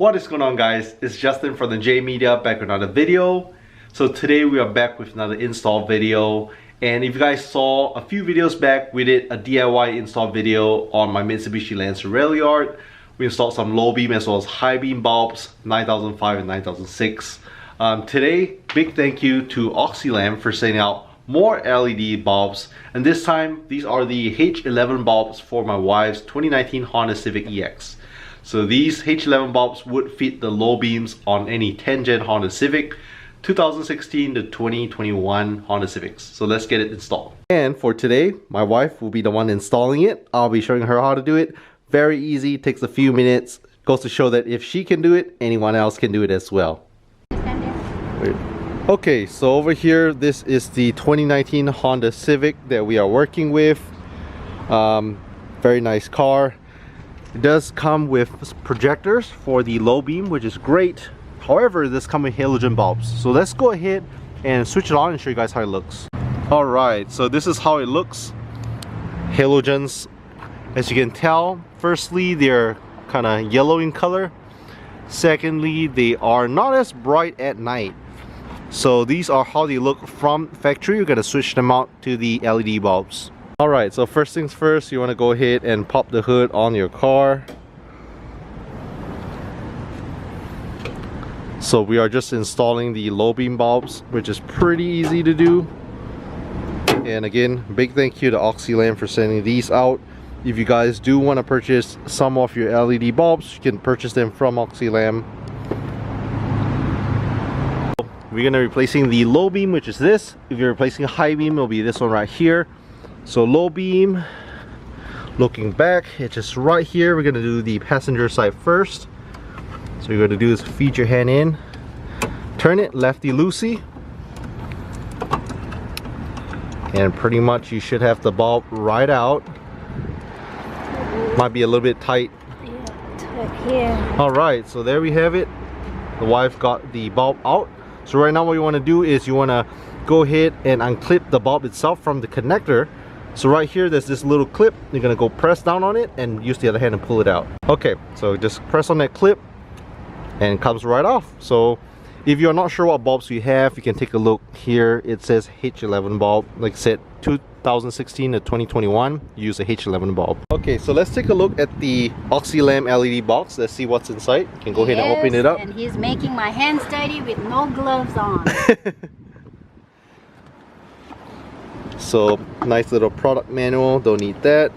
What is going on, guys? It's Justin from the J Media back with another video. So today we are back with another install video, and if you guys saw a few videos back, we did a DIY install video on my Mitsubishi Lancer Ralliart. We installed some low beam as well as high beam bulbs, 9005 and 9006. Today, big thank you to Oxilam for sending out more LED bulbs, and this time these are the H11 bulbs for my wife's 2019 Honda Civic EX. So these H11 bulbs would fit the low beams on any 10th gen Honda Civic, 2016 to 2021 Honda Civics. So let's get it installed. And for today, my wife will be the one installing it. I'll be showing her how to do it. Very easy, takes a few minutes. Goes to show that if she can do it, anyone else can do it as well. Okay, so over here, this is the 2019 Honda Civic that we are working with. Very nice car. It does come with projectors for the low beam, which is great. However, this comes with halogen bulbs. So let's go ahead and switch it on and show you guys how it looks. Alright, so this is how it looks. Halogens, as you can tell, firstly, they're kind of yellow in color. Secondly, they are not as bright at night. So these are how they look from factory. You're gonna switch them out to the LED bulbs. Alright, so first things first, you want to go ahead and pop the hood on your car. So we are just installing the low beam bulbs, which is pretty easy to do. And again, big thank you to Oxilam for sending these out. If you guys do want to purchase some of your LED bulbs, you can purchase them from Oxilam. We're gonna be replacing the low beam, which is this. If you're replacing a high beam, it'll be this one right here. So low beam, looking back, it's just right here. We're gonna do the passenger side first. So you're gonna do is feed your hand in, turn it lefty-loosey, and pretty much you should have the bulb right out. Might be a little bit tight. Yeah, tight here. Alright, so there we have it. The wife got the bulb out. So right now what you want to do is you want to go ahead and unclip the bulb itself from the connector. So right here there's this little clip. You're going to go press down on it and use the other hand and pull it out. Okay, so just press on that clip and it comes right off. So if you're not sure what bulbs you have, you can take a look here. It says H11 bulb. Like I said, 2016 to 2021, use a H11 bulb. Okay, so let's take a look at the Oxilam LED box. Let's see what's inside. You can go ahead and open it up. And he's making my hands dirty with no gloves on. So nice little product manual, don't need that.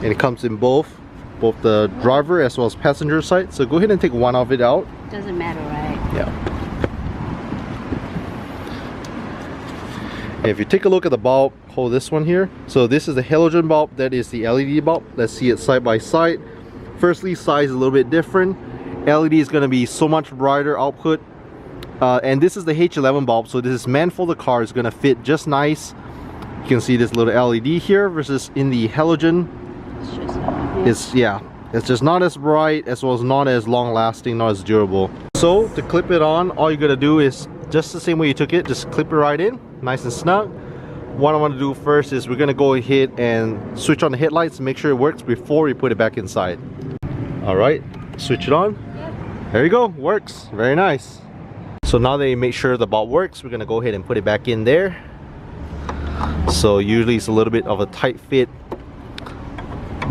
And it comes in both the driver as well as passenger side. So go ahead and take one of it out. Doesn't matter, right? Yeah. And if you take a look at the bulb, hold this one here. So this is the halogen bulb, that is the LED bulb. Let's see it side by side. Firstly, size is a little bit different. LED is going to be so much brighter output. And this is the H11 bulb, so this is meant for the car. It's going to fit just nice. You can see this little LED here versus in the halogen. It's just not as bright as well as not as long lasting, not as durable. So to clip it on, all you're gonna do is just the same way you took it, just clip it right in, nice and snug. What I want to do first is we're gonna go ahead and switch on the headlights and make sure it works before we put it back inside. Alright, switch it on. Yep. There you go, works, very nice. So now that you make sure the bulb works, we're gonna go ahead and put it back in there. So usually it's a little bit of a tight fit,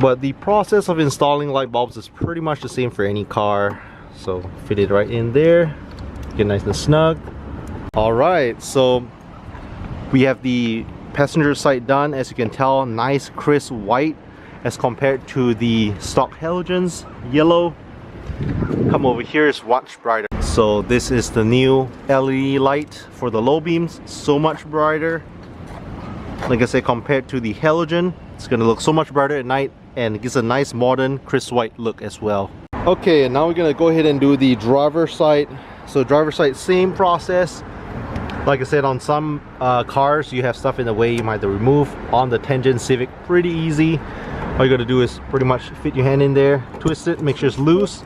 but the process of installing light bulbs is pretty much the same for any car. So fit it right in there, get nice and snug. Alright, so we have the passenger side done. As you can tell, nice crisp white as compared to the stock halogens, yellow. Come over here, it's much brighter. So this is the new LED light for the low beams, so much brighter. Like I said, compared to the halogen, it's gonna look so much brighter at night and it gives a nice modern crisp white look as well. Okay, and now we're gonna go ahead and do the driver side. So driver side, same process. Like I said, on some cars you have stuff in the way you might have to remove. On the 10th gen Civic, pretty easy. All you gotta do is pretty much fit your hand in there, twist it, make sure it's loose,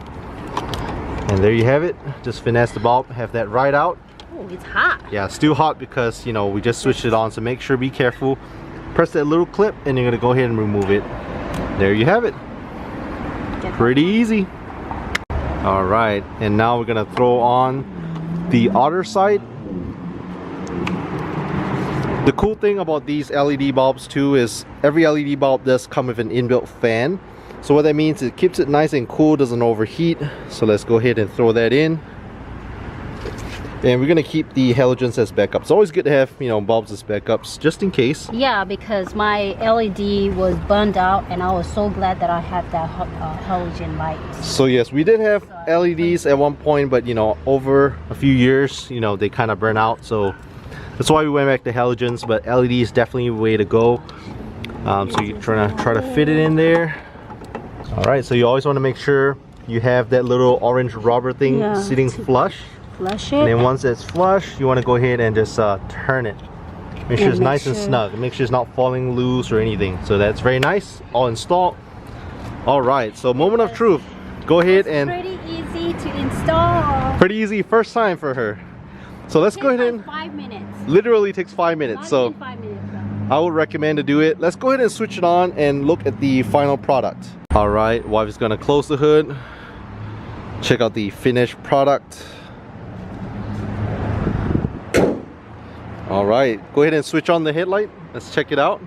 and there you have it. Just finesse the bulb, have that right out. Oh, it's hot. Yeah, it's still hot because, you know, we just switched it on, so make sure, be careful. Press that little clip and you're gonna go ahead and remove it. There you have it. Pretty easy. All right, and now we're gonna throw on the other side. The cool thing about these LED bulbs too is every LED bulb does come with an inbuilt fan. So what that means is it keeps it nice and cool, doesn't overheat. So let's go ahead and throw that in. And we're gonna keep the halogens as backups. It's always good to have, you know, bulbs as backups just in case. Yeah, because my LED was burned out and I was so glad that I had that halogen light. So yes, we did have LEDs at one point, but you know, over a few years, you know, they kind of burn out. So that's why we went back to halogens, but LED is definitely a way to go. So you're trying to fit it in there. All right, so you always want to make sure you have that little orange rubber thing sitting flush. Flush it. And then once it's flush, you want to go ahead and just turn it. Make sure it's nice and snug. Make sure it's not falling loose or anything. So that's very nice. All installed. All right, so moment of truth. Go ahead and... Pretty easy to install. Pretty easy, first time for her. So let's go ahead and... 5 minutes. Literally takes 5 minutes. Not So even 5 minutes. I would recommend to do it. Let's go ahead and switch it on and look at the final product. All right, wife is gonna close the hood. Check out the finished product. All right, go ahead and switch on the headlight. Let's check it out.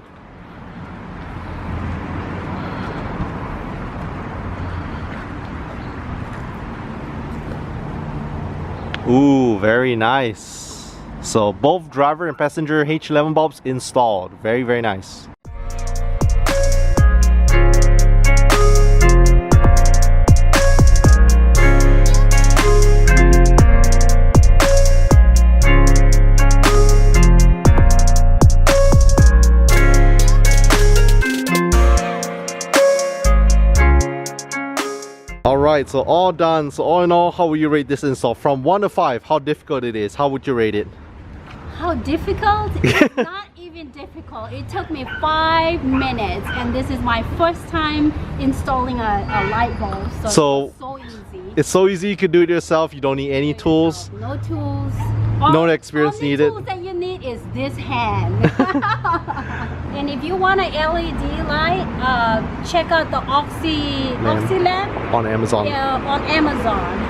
Ooh, very nice. So both driver and passenger H11 bulbs installed. Very, very nice. Alright, so all done. So all in all, how would you rate this install? From 1 to 5, how difficult it is? How would you rate it? How difficult? It's not even difficult. It took me 5 minutes and this is my first time installing a light bulb. So it's so easy. It's so easy, you could do it yourself. You don't need any tools. No tools. No experience needed. All the tools that you need is this hand. And if you want an LED light, check out the Oxilam on Amazon. Yeah, on Amazon.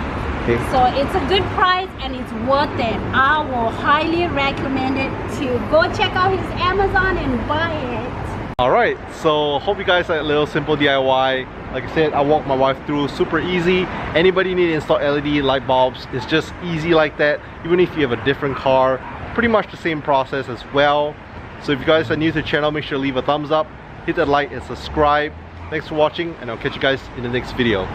Okay. So it's a good price and it's worth it. I will highly recommend it to go check out his Amazon and buy it. Alright, so hope you guys like a little simple DIY. Like I said, I walked my wife through, super easy. Anybody need to install LED light bulbs, it's just easy like that. Even if you have a different car, pretty much the same process as well. So if you guys are new to the channel, make sure to leave a thumbs up, hit that like and subscribe. Thanks for watching, and I'll catch you guys in the next video.